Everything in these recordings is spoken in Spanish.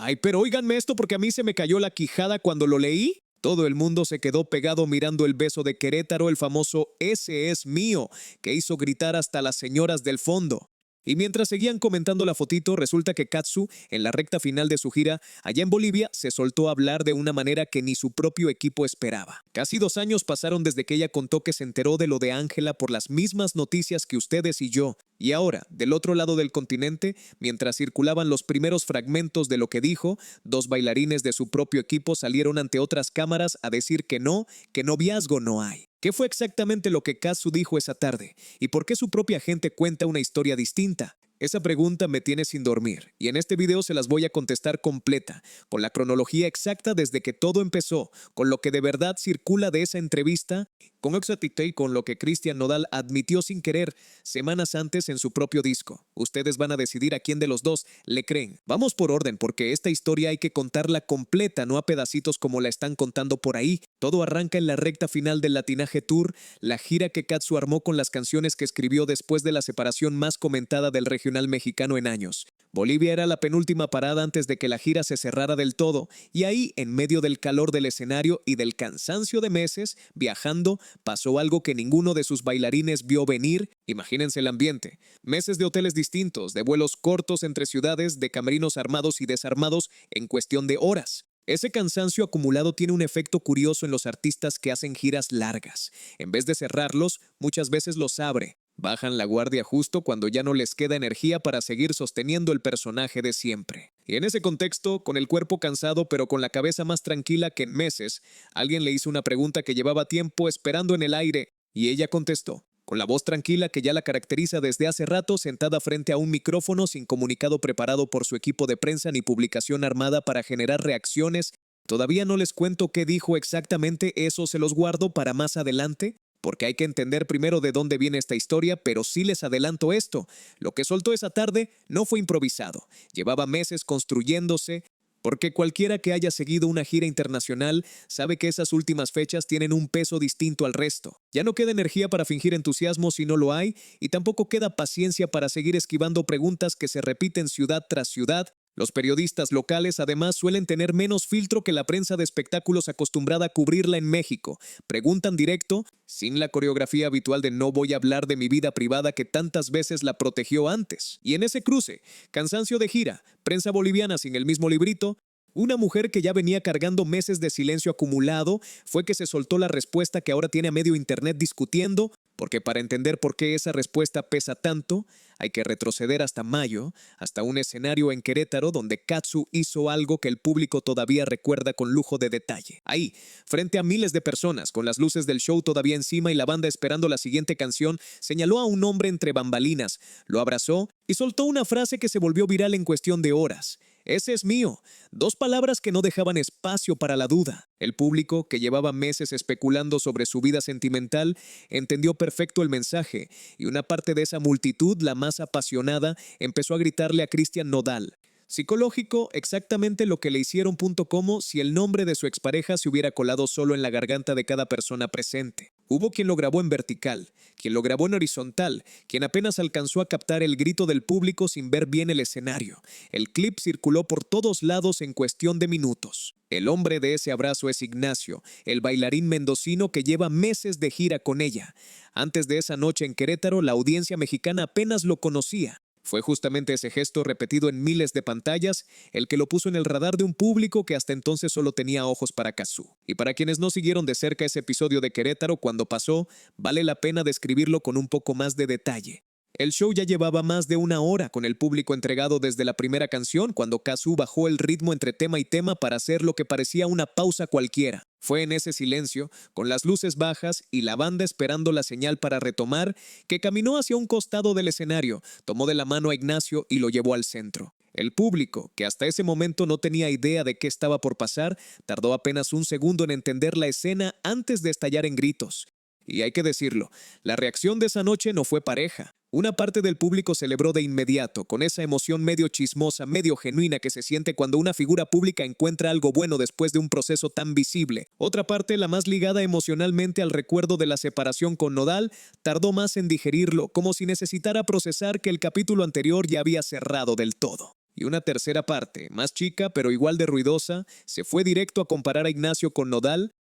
Ay, pero óiganme esto porque a mí se me cayó la quijada cuando lo leí. Todo el mundo se quedó pegado mirando el beso de Querétaro, el famoso "ese es mío", que hizo gritar hasta las señoras del fondo. Y mientras seguían comentando la fotito, resulta que Katsu, en la recta final de su gira, allá en Bolivia, se soltó a hablar de una manera que ni su propio equipo esperaba. Casi 2 años pasaron desde que ella contó que se enteró de lo de Ángela por las mismas noticias que ustedes y yo. Y ahora, del otro lado del continente, mientras circulaban los primeros fragmentos de lo que dijo, 2 bailarines de su propio equipo salieron ante otras cámaras a decir que noviazgo no hay. ¿Qué fue exactamente lo que Katsu dijo esa tarde? ¿Y por qué su propia gente cuenta una historia distinta? Esa pregunta me tiene sin dormir, y en este video se las voy a contestar completa, con la cronología exacta desde que todo empezó, con lo que de verdad circula de esa entrevista, con exactitud y con lo que Cristian Nodal admitió sin querer semanas antes en su propio disco. Ustedes van a decidir a quién de los dos le creen. Vamos por orden, porque esta historia hay que contarla completa, no a pedacitos como la están contando por ahí. Todo arranca en la recta final del Latinaje Tour, la gira que Katsu armó con las canciones que escribió después de la separación más comentada del regional mexicano en años. Bolivia era la penúltima parada antes de que la gira se cerrara del todo, y ahí, en medio del calor del escenario y del cansancio de meses, viajando, pasó algo que ninguno de sus bailarines vio venir. Imagínense el ambiente. Meses de hoteles distintos, de vuelos cortos entre ciudades, de camerinos armados y desarmados en cuestión de horas. Ese cansancio acumulado tiene un efecto curioso en los artistas que hacen giras largas. En vez de cerrarlos, muchas veces los abre. Bajan la guardia justo cuando ya no les queda energía para seguir sosteniendo el personaje de siempre. Y en ese contexto, con el cuerpo cansado pero con la cabeza más tranquila que en meses, alguien le hizo una pregunta que llevaba tiempo esperando en el aire, y ella contestó, con la voz tranquila que ya la caracteriza desde hace rato, sentada frente a un micrófono sin comunicado preparado por su equipo de prensa ni publicación armada para generar reacciones. Todavía no les cuento qué dijo exactamente, eso se los guardo para más adelante, porque hay que entender primero de dónde viene esta historia, pero sí les adelanto esto. Lo que soltó esa tarde no fue improvisado. Llevaba meses construyéndose, porque cualquiera que haya seguido una gira internacional sabe que esas últimas fechas tienen un peso distinto al resto. Ya no queda energía para fingir entusiasmo si no lo hay, y tampoco queda paciencia para seguir esquivando preguntas que se repiten ciudad tras ciudad. Los periodistas locales además suelen tener menos filtro que la prensa de espectáculos acostumbrada a cubrirla en México. Preguntan directo, sin la coreografía habitual de no voy a hablar de mi vida privada que tantas veces la protegió antes. Y en ese cruce, cansancio de gira, prensa boliviana sin el mismo librito, una mujer que ya venía cargando meses de silencio acumulado fue que se soltó la respuesta que ahora tiene a medio internet discutiendo, porque para entender por qué esa respuesta pesa tanto, hay que retroceder hasta mayo, hasta un escenario en Querétaro donde Katsu hizo algo que el público todavía recuerda con lujo de detalle. Ahí, frente a miles de personas, con las luces del show todavía encima y la banda esperando la siguiente canción, señaló a un hombre entre bambalinas, lo abrazó y soltó una frase que se volvió viral en cuestión de horas. Ese es mío. 2 palabras que no dejaban espacio para la duda. El público, que llevaba meses especulando sobre su vida sentimental, entendió perfecto el mensaje, y una parte de esa multitud, la más apasionada, empezó a gritarle a Cristian Nodal. Psicológico, exactamente lo que le hicieron. Como si el nombre de su expareja se hubiera colado solo en la garganta de cada persona presente. Hubo quien lo grabó en vertical, quien lo grabó en horizontal, quien apenas alcanzó a captar el grito del público sin ver bien el escenario. El clip circuló por todos lados en cuestión de minutos. El hombre de ese abrazo es Ignacio, el bailarín mendocino que lleva meses de gira con ella. Antes de esa noche en Querétaro, la audiencia mexicana apenas lo conocía. Fue justamente ese gesto repetido en miles de pantallas el que lo puso en el radar de un público que hasta entonces solo tenía ojos para Katsu. Y para quienes no siguieron de cerca ese episodio de Querétaro cuando pasó, vale la pena describirlo con un poco más de detalle. El show ya llevaba más de 1 hora con el público entregado desde la primera canción cuando Katsu bajó el ritmo entre tema y tema para hacer lo que parecía una pausa cualquiera. Fue en ese silencio, con las luces bajas y la banda esperando la señal para retomar, que caminó hacia un costado del escenario, tomó de la mano a Ignacio y lo llevó al centro. El público, que hasta ese momento no tenía idea de qué estaba por pasar, tardó apenas un segundo en entender la escena antes de estallar en gritos. Y hay que decirlo, la reacción de esa noche no fue pareja. Una parte del público celebró de inmediato, con esa emoción medio chismosa, medio genuina que se siente cuando una figura pública encuentra algo bueno después de un proceso tan visible. Otra parte, la más ligada emocionalmente al recuerdo de la separación con Nodal, tardó más en digerirlo, como si necesitara procesar que el capítulo anterior ya había cerrado del todo. Y una tercera parte, más chica pero igual de ruidosa, se fue directo a comparar a Ignacio con Nodal,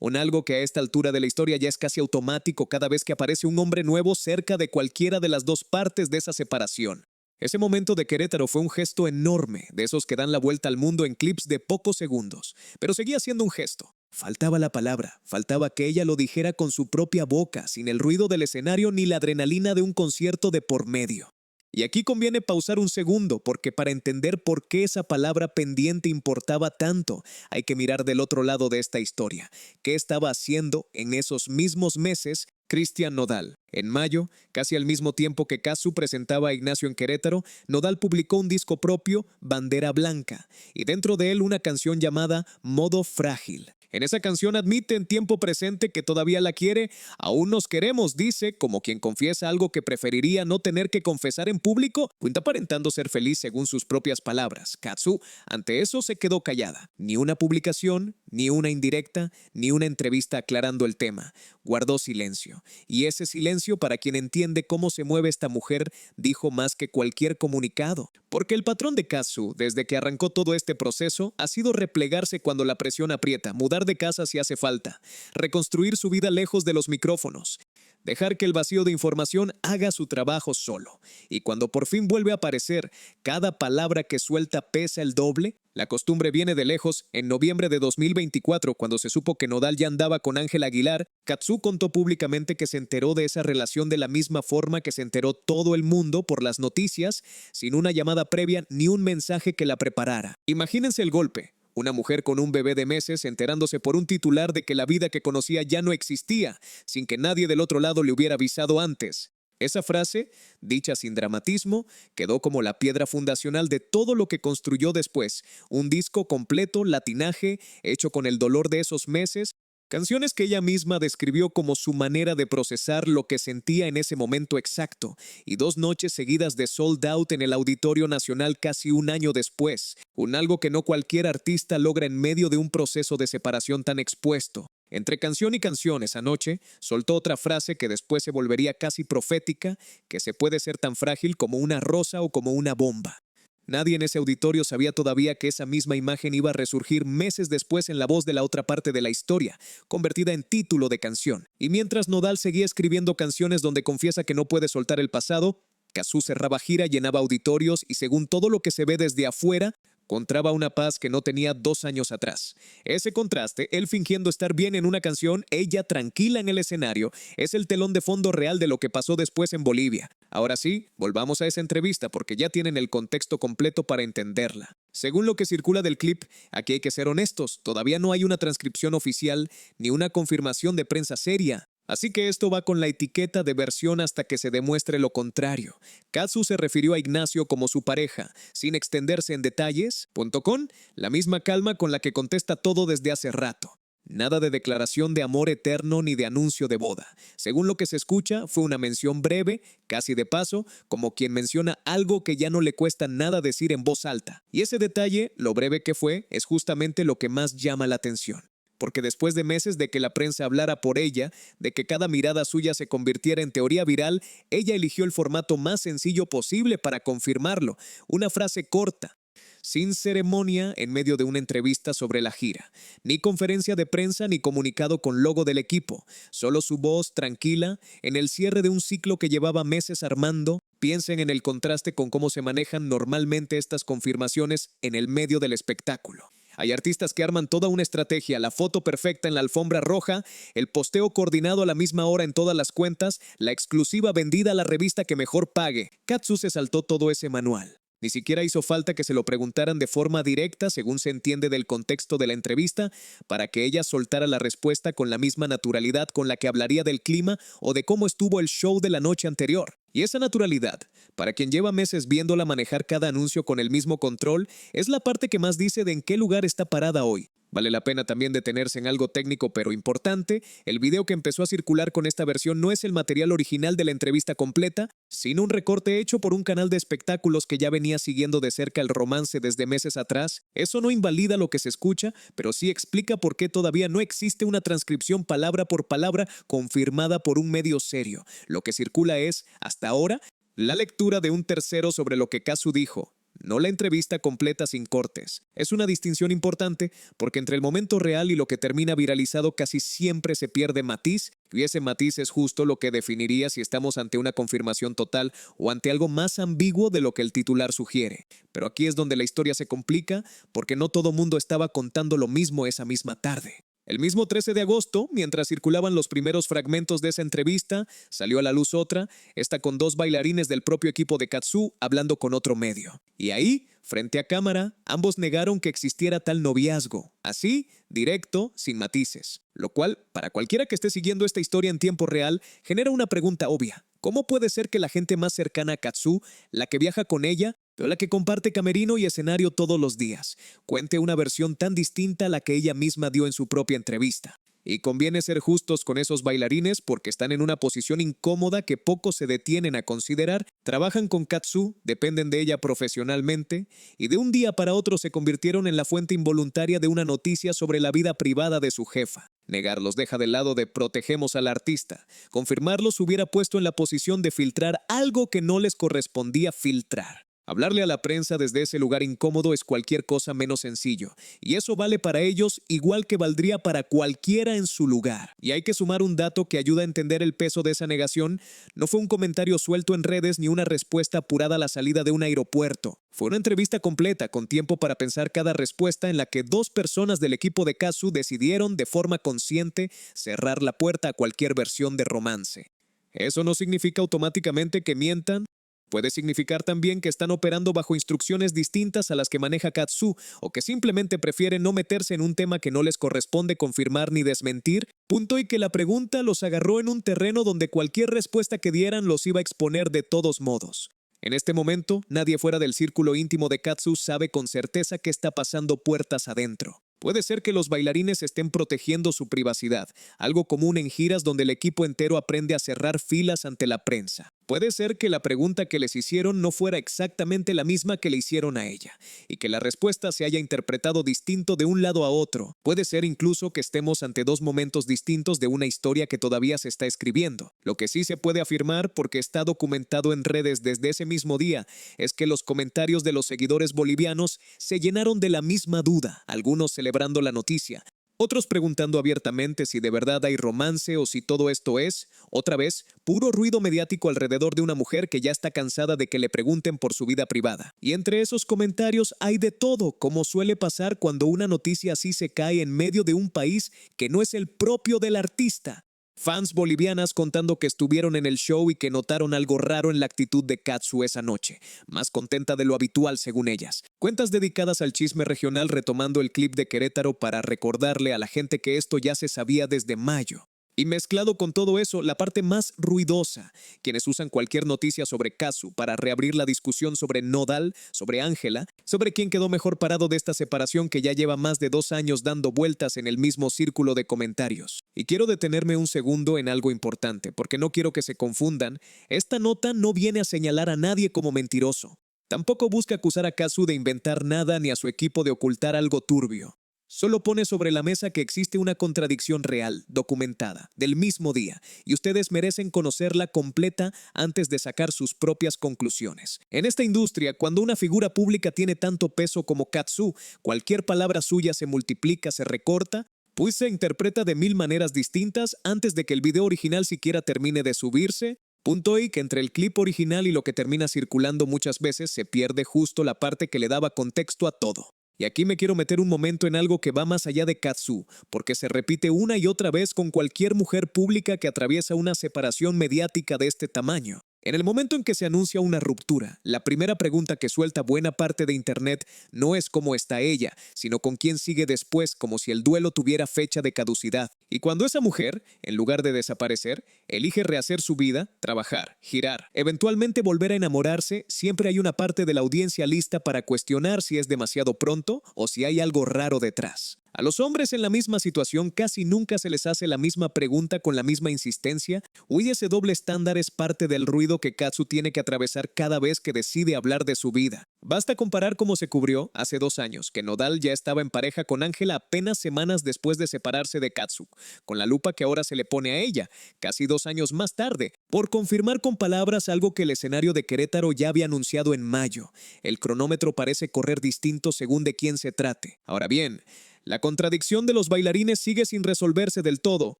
un algo que a esta altura de la historia ya es casi automático cada vez que aparece un hombre nuevo cerca de cualquiera de las dos partes de esa separación. Ese momento de Querétaro fue un gesto enorme, de esos que dan la vuelta al mundo en clips de pocos segundos, pero seguía siendo un gesto. Faltaba la palabra, faltaba que ella lo dijera con su propia boca, sin el ruido del escenario ni la adrenalina de un concierto de por medio. Y aquí conviene pausar un segundo, porque para entender por qué esa palabra pendiente importaba tanto, hay que mirar del otro lado de esta historia. ¿Qué estaba haciendo en esos mismos meses Cristian Nodal? En mayo, casi al mismo tiempo que Cazzu presentaba a Ignacio en Querétaro, Nodal publicó un disco propio, Bandera Blanca, y dentro de él una canción llamada Modo Frágil. En esa canción admite en tiempo presente que todavía la quiere, aún nos queremos, dice, como quien confiesa algo que preferiría no tener que confesar en público, cuenta aparentando ser feliz según sus propias palabras. Cazzu, ante eso, se quedó callada. Ni una publicación, ni una indirecta, ni una entrevista aclarando el tema. Guardó silencio. Y ese silencio, para quien entiende cómo se mueve esta mujer, dijo más que cualquier comunicado. Porque el patrón de Cazzu, desde que arrancó todo este proceso, ha sido replegarse cuando la presión aprieta, mudar de casa si hace falta, reconstruir su vida lejos de los micrófonos, dejar que el vacío de información haga su trabajo solo. Y cuando por fin vuelve a aparecer, cada palabra que suelta pesa el doble. La costumbre viene de lejos. En noviembre de 2024, cuando se supo que Nodal ya andaba con Ángel Aguilar, Cazzu contó públicamente que se enteró de esa relación de la misma forma que se enteró todo el mundo por las noticias, sin una llamada previa ni un mensaje que la preparara. Imagínense el golpe. Una mujer con un bebé de meses enterándose por un titular de que la vida que conocía ya no existía, sin que nadie del otro lado le hubiera avisado antes. Esa frase, dicha sin dramatismo, quedó como la piedra fundacional de todo lo que construyó después. Un disco completo, latinaje, hecho con el dolor de esos meses, canciones que ella misma describió como su manera de procesar lo que sentía en ese momento exacto, y 2 noches seguidas de sold out en el Auditorio Nacional casi un año después, un algo que no cualquier artista logra en medio de un proceso de separación tan expuesto. Entre canción y canción esa noche, soltó otra frase que después se volvería casi profética, que se puede ser tan frágil como una rosa o como una bomba. Nadie en ese auditorio sabía todavía que esa misma imagen iba a resurgir meses después en la voz de la otra parte de la historia, convertida en título de canción. Y mientras Nodal seguía escribiendo canciones donde confiesa que no puede soltar el pasado, Cazzu cerraba gira, llenaba auditorios y según todo lo que se ve desde afuera, encontraba una paz que no tenía 2 años atrás. Ese contraste, él fingiendo estar bien en una canción, ella tranquila en el escenario, es el telón de fondo real de lo que pasó después en Bolivia. Ahora sí, volvamos a esa entrevista porque ya tienen el contexto completo para entenderla. Según lo que circula del clip, aquí hay que ser honestos, todavía no hay una transcripción oficial ni una confirmación de prensa seria. Así que esto va con la etiqueta de versión hasta que se demuestre lo contrario. Cazzu se refirió a Ignacio como su pareja, sin extenderse en detalles, con la misma calma con la que contesta todo desde hace rato. Nada de declaración de amor eterno ni de anuncio de boda. Según lo que se escucha, fue una mención breve, casi de paso, como quien menciona algo que ya no le cuesta nada decir en voz alta. Y ese detalle, lo breve que fue, es justamente lo que más llama la atención. Porque después de meses de que la prensa hablara por ella, de que cada mirada suya se convirtiera en teoría viral, ella eligió el formato más sencillo posible para confirmarlo, una frase corta, sin ceremonia en medio de una entrevista sobre la gira. Ni conferencia de prensa ni comunicado con logo del equipo, solo su voz tranquila en el cierre de un ciclo que llevaba meses armando. Piensen en el contraste con cómo se manejan normalmente estas confirmaciones en el medio del espectáculo. Hay artistas que arman toda una estrategia, la foto perfecta en la alfombra roja, el posteo coordinado a la misma hora en todas las cuentas, la exclusiva vendida a la revista que mejor pague. Cazzu se saltó todo ese manual. Ni siquiera hizo falta que se lo preguntaran de forma directa, según se entiende del contexto de la entrevista, para que ella soltara la respuesta con la misma naturalidad con la que hablaría del clima o de cómo estuvo el show de la noche anterior. Y esa naturalidad, para quien lleva meses viéndola manejar cada anuncio con el mismo control, es la parte que más dice de en qué lugar está parada hoy. Vale la pena también detenerse en algo técnico pero importante. El video que empezó a circular con esta versión no es el material original de la entrevista completa, sino un recorte hecho por un canal de espectáculos que ya venía siguiendo de cerca el romance desde meses atrás. Eso no invalida lo que se escucha, pero sí explica por qué todavía no existe una transcripción palabra por palabra confirmada por un medio serio. Lo que circula es, hasta ahora, la lectura de un tercero sobre lo que Cazzu dijo. no la entrevista completa sin cortes. Es una distinción importante porque entre el momento real y lo que termina viralizado casi siempre se pierde matiz, y ese matiz es justo lo que definiría si estamos ante una confirmación total o ante algo más ambiguo de lo que el titular sugiere. Pero aquí es donde la historia se complica porque no todo mundo estaba contando lo mismo esa misma tarde. El mismo 13 de agosto, mientras circulaban los primeros fragmentos de esa entrevista, salió a la luz otra, esta con dos bailarines del propio equipo de Katsu hablando con otro medio. Y ahí, frente a cámara, ambos negaron que existiera tal noviazgo, así, directo, sin matices. Lo cual, para cualquiera que esté siguiendo esta historia en tiempo real, genera una pregunta obvia. ¿Cómo puede ser que la gente más cercana a Katsu, la que viaja con ella, pero la que comparte camerino y escenario todos los días, cuente una versión tan distinta a la que ella misma dio en su propia entrevista? Y conviene ser justos con esos bailarines porque están en una posición incómoda que pocos se detienen a considerar, trabajan con Katsu, dependen de ella profesionalmente y de un día para otro se convirtieron en la fuente involuntaria de una noticia sobre la vida privada de su jefa. Negarlos deja del lado de protegemos al artista. Confirmarlos hubiera puesto en la posición de filtrar algo que no les correspondía filtrar. Hablarle a la prensa desde ese lugar incómodo es cualquier cosa menos sencillo, y eso vale para ellos igual que valdría para cualquiera en su lugar. Y hay que sumar un dato que ayuda a entender el peso de esa negación. No fue un comentario suelto en redes ni una respuesta apurada a la salida de un aeropuerto. Fue una entrevista completa, con tiempo para pensar cada respuesta, en la que dos personas del equipo de Katsu decidieron de forma consciente cerrar la puerta a cualquier versión de romance. Eso no significa automáticamente que mientan. Puede significar también que están operando bajo instrucciones distintas a las que maneja Katsu o que simplemente prefieren no meterse en un tema que no les corresponde confirmar ni desmentir, punto, y que la pregunta los agarró en un terreno donde cualquier respuesta que dieran los iba a exponer de todos modos. En este momento, nadie fuera del círculo íntimo de Katsu sabe con certeza qué está pasando puertas adentro. Puede ser que los bailarines estén protegiendo su privacidad, algo común en giras donde el equipo entero aprende a cerrar filas ante la prensa. Puede ser que la pregunta que les hicieron no fuera exactamente la misma que le hicieron a ella, y que la respuesta se haya interpretado distinto de un lado a otro. Puede ser incluso que estemos ante dos momentos distintos de una historia que todavía se está escribiendo. Lo que sí se puede afirmar, porque está documentado en redes desde ese mismo día, es que los comentarios de los seguidores bolivianos se llenaron de la misma duda, algunos celebrando la noticia, otros preguntando abiertamente si de verdad hay romance o si todo esto es, otra vez, puro ruido mediático alrededor de una mujer que ya está cansada de que le pregunten por su vida privada. Y entre esos comentarios hay de todo, como suele pasar cuando una noticia así se cae en medio de un país que no es el propio del artista. Fans bolivianas contando que estuvieron en el show y que notaron algo raro en la actitud de Katsu esa noche, más contenta de lo habitual según ellas. Cuentas dedicadas al chisme regional retomando el clip de Querétaro para recordarle a la gente que esto ya se sabía desde mayo. Y mezclado con todo eso, la parte más ruidosa, quienes usan cualquier noticia sobre Katsu para reabrir la discusión sobre Nodal, sobre Ángela, sobre quién quedó mejor parado de esta separación que ya lleva más de 2 años dando vueltas en el mismo círculo de comentarios. Y quiero detenerme un segundo en algo importante, porque no quiero que se confundan. Esta nota no viene a señalar a nadie como mentiroso. Tampoco busca acusar a Katsu de inventar nada ni a su equipo de ocultar algo turbio. Solo pone sobre la mesa que existe una contradicción real, documentada, del mismo día, y ustedes merecen conocerla completa antes de sacar sus propias conclusiones. En esta industria, cuando una figura pública tiene tanto peso como Katsu, cualquier palabra suya se multiplica, se recorta, pues se interpreta de 1000 maneras distintas antes de que el video original siquiera termine de subirse. Punto, y que entre el clip original y lo que termina circulando muchas veces se pierde justo la parte que le daba contexto a todo. Y aquí me quiero meter un momento en algo que va más allá de Katsu, porque se repite una y otra vez con cualquier mujer pública que atraviesa una separación mediática de este tamaño. En el momento en que se anuncia una ruptura, la primera pregunta que suelta buena parte de Internet no es cómo está ella, sino con quién sigue después, como si el duelo tuviera fecha de caducidad. Y cuando esa mujer, en lugar de desaparecer, elige rehacer su vida, trabajar, girar, eventualmente volver a enamorarse, siempre hay una parte de la audiencia lista para cuestionar si es demasiado pronto o si hay algo raro detrás. A los hombres en la misma situación casi nunca se les hace la misma pregunta con la misma insistencia. Hoy ese doble estándar es parte del ruido que Katsu tiene que atravesar cada vez que decide hablar de su vida. Basta comparar cómo se cubrió hace 2 años, que Nodal ya estaba en pareja con Ángela apenas semanas después de separarse de Katsu. con la lupa que ahora se le pone a ella, casi 2 años más tarde, por confirmar con palabras algo que el escenario de Querétaro ya había anunciado en mayo. El cronómetro parece correr distinto según de quién se trate. Ahora bien, la contradicción de los bailarines sigue sin resolverse del todo.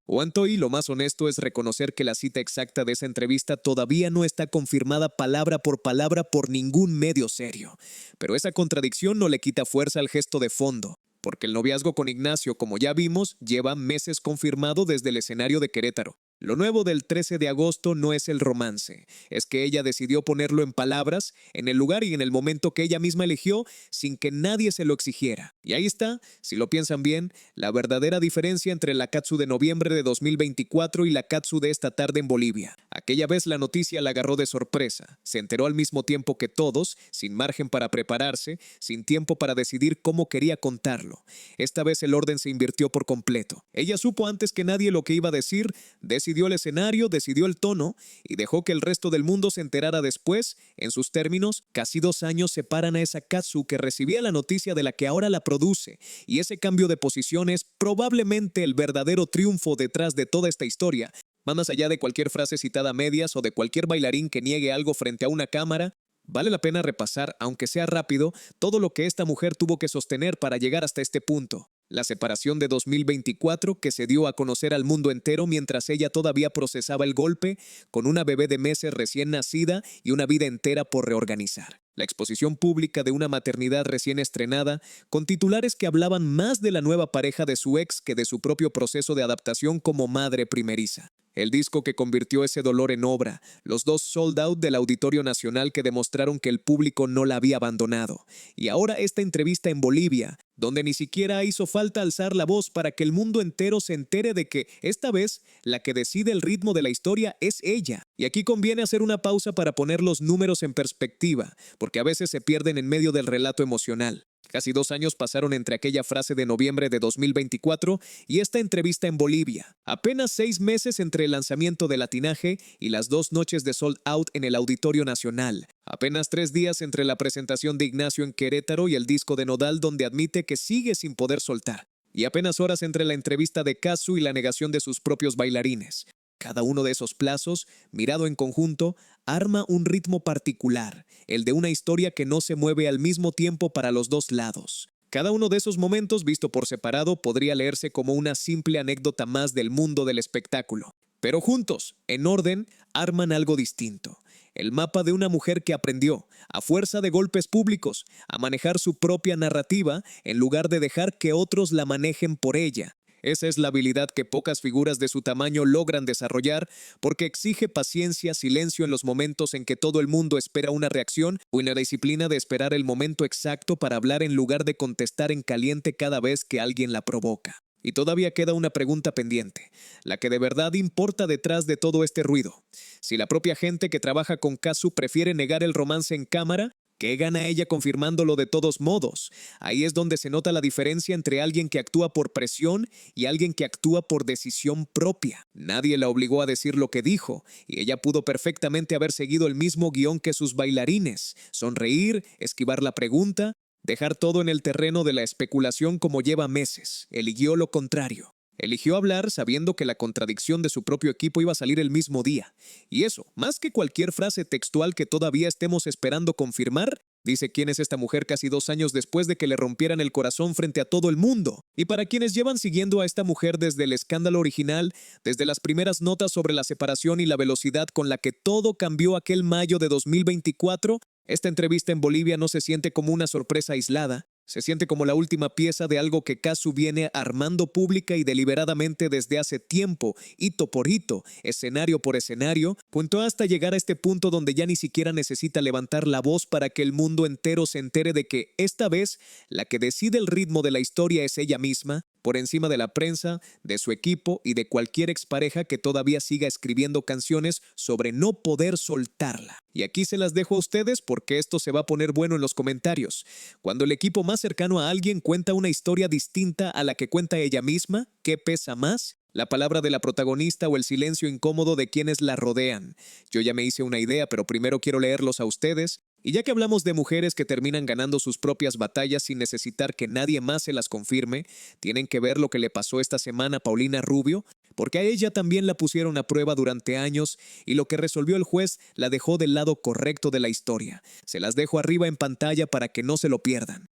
Oantoy, lo más honesto es reconocer que la cita exacta de esa entrevista todavía no está confirmada palabra por ningún medio serio. Pero esa contradicción no le quita fuerza al gesto de fondo, porque el noviazgo con Ignacio, como ya vimos, lleva meses confirmado desde el escenario de Querétaro. Lo nuevo del 13 de agosto no es el romance, es que ella decidió ponerlo en palabras, en el lugar y en el momento que ella misma eligió, sin que nadie se lo exigiera. Y ahí está, si lo piensan bien, la verdadera diferencia entre la Katsu de noviembre de 2024 y la Katsu de esta tarde en Bolivia. Aquella vez la noticia la agarró de sorpresa, se enteró al mismo tiempo que todos, sin margen para prepararse, sin tiempo para decidir cómo quería contarlo. Esta vez el orden se invirtió por completo. Ella supo antes que nadie lo que iba a decir, decidió el escenario, decidió el tono y dejó que el resto del mundo se enterara después. En sus términos, casi 2 años separan a esa Katsu que recibía la noticia de la que ahora la produce, y ese cambio de posición es probablemente el verdadero triunfo detrás de toda esta historia. Más allá de cualquier frase citada a medias o de cualquier bailarín que niegue algo frente a una cámara, vale la pena repasar, aunque sea rápido, todo lo que esta mujer tuvo que sostener para llegar hasta este punto. La separación de 2024 que se dio a conocer al mundo entero mientras ella todavía procesaba el golpe, con una bebé de meses recién nacida y una vida entera por reorganizar. La exposición pública de una maternidad recién estrenada, con titulares que hablaban más de la nueva pareja de su ex que de su propio proceso de adaptación como madre primeriza. El disco que convirtió ese dolor en obra, los 2 sold out del Auditorio Nacional que demostraron que el público no la había abandonado. Y ahora esta entrevista en Bolivia, donde ni siquiera hizo falta alzar la voz para que el mundo entero se entere de que, esta vez, la que decide el ritmo de la historia es ella. Y aquí conviene hacer una pausa para poner los números en perspectiva, porque a veces se pierden en medio del relato emocional. Casi 2 años pasaron entre aquella frase de noviembre de 2024 y esta entrevista en Bolivia. Apenas 6 meses entre el lanzamiento de Latinaje y las 2 noches de sold out en el Auditorio Nacional. Apenas 3 días entre la presentación de Ignacio en Querétaro y el disco de Nodal donde admite que sigue sin poder soltar. Y apenas horas entre la entrevista de Katsu y la negación de sus propios bailarines. Cada uno de esos plazos, mirado en conjunto, arma un ritmo particular, el de una historia que no se mueve al mismo tiempo para los dos lados. Cada uno de esos momentos, visto por separado, podría leerse como una simple anécdota más del mundo del espectáculo. Pero juntos, en orden, arman algo distinto. El mapa de una mujer que aprendió, a fuerza de golpes públicos, a manejar su propia narrativa en lugar de dejar que otros la manejen por ella. Esa es la habilidad que pocas figuras de su tamaño logran desarrollar porque exige paciencia, silencio en los momentos en que todo el mundo espera una reacción o en la disciplina de esperar el momento exacto para hablar en lugar de contestar en caliente cada vez que alguien la provoca. Y todavía queda una pregunta pendiente, la que de verdad importa detrás de todo este ruido. Si la propia gente que trabaja con Katsu prefiere negar el romance en cámara, ¿qué gana ella confirmándolo de todos modos? Ahí es donde se nota la diferencia entre alguien que actúa por presión y alguien que actúa por decisión propia. Nadie la obligó a decir lo que dijo, y ella pudo perfectamente haber seguido el mismo guión que sus bailarines. Sonreír, esquivar la pregunta, dejar todo en el terreno de la especulación como lleva meses. Eligió lo contrario. Eligió hablar sabiendo que la contradicción de su propio equipo iba a salir el mismo día. Y eso, más que cualquier frase textual que todavía estemos esperando confirmar, dice quién es esta mujer casi 2 años después de que le rompieran el corazón frente a todo el mundo. Y para quienes llevan siguiendo a esta mujer desde el escándalo original, desde las primeras notas sobre la separación y la velocidad con la que todo cambió aquel mayo de 2024, esta entrevista en Bolivia no se siente como una sorpresa aislada. Se siente como la última pieza de algo que Katsu viene armando pública y deliberadamente desde hace tiempo, hito por hito, escenario por escenario, punto hasta llegar a este punto donde ya ni siquiera necesita levantar la voz para que el mundo entero se entere de que, esta vez, la que decide el ritmo de la historia es ella misma, por encima de la prensa, de su equipo y de cualquier expareja que todavía siga escribiendo canciones sobre no poder soltarla. Y aquí se las dejo a ustedes porque esto se va a poner bueno en los comentarios. Cuando el equipo más cercano a alguien cuenta una historia distinta a la que cuenta ella misma, ¿qué pesa más? ¿La palabra de la protagonista o el silencio incómodo de quienes la rodean? Yo ya me hice una idea, pero primero quiero leerlos a ustedes. Y ya que hablamos de mujeres que terminan ganando sus propias batallas sin necesitar que nadie más se las confirme, tienen que ver lo que le pasó esta semana a Paulina Rubio, porque a ella también la pusieron a prueba durante años y lo que resolvió el juez la dejó del lado correcto de la historia. Se las dejo arriba en pantalla para que no se lo pierdan.